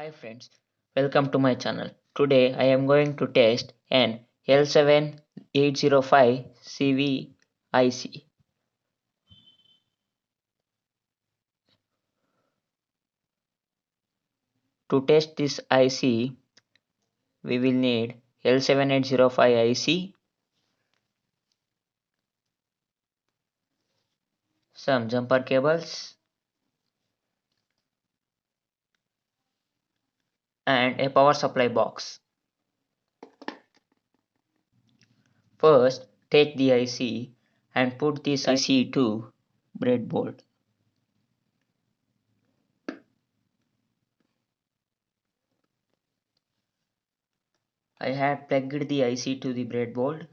Hi friends, welcome to my channel. Today I am going to test an L7805 Ic. To test this IC, we will need L7805 Ic, some jumper cables, and a power supply box. First, take the IC and put this IC to breadboard. I had plugged the IC to the breadboard.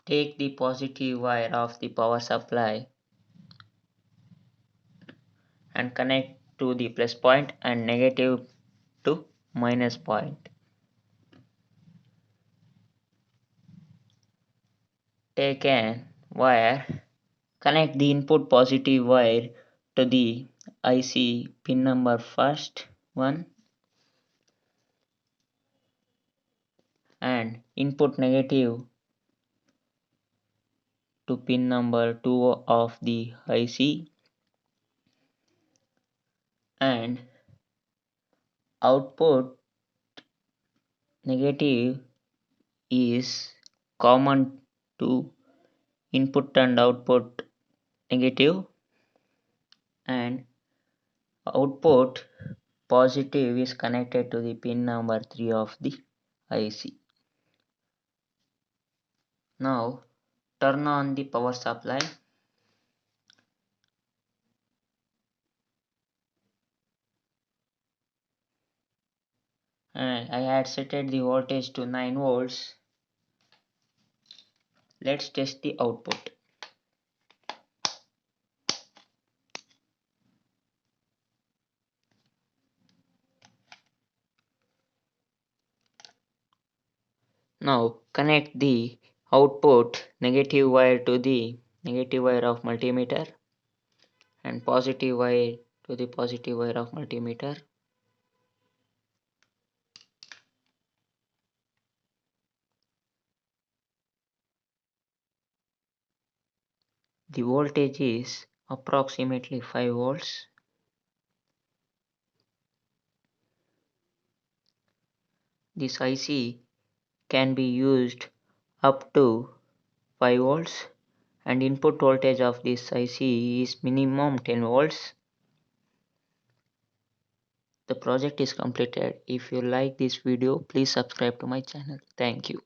Take the positive wire of the power supply and connect to the plus point and negative to minus point. Take an wire, connect the input positive wire to the IC pin number first one and input negative to pin number 2 of the IC and output negative is common to input and output negative, and output positive is connected to the pin number 3 of the IC. Now turn on the power supply and I had set the voltage to 9 volts. Let's test the output. Now connect the output negative wire to the negative wire of multimeter and positive wire to the positive wire of multimeter. The voltage is approximately 5 volts. This IC can be used up to 5 volts and input voltage of this IC is minimum 10 volts. The project is completed. If you like this video, please subscribe to my channel. Thank you.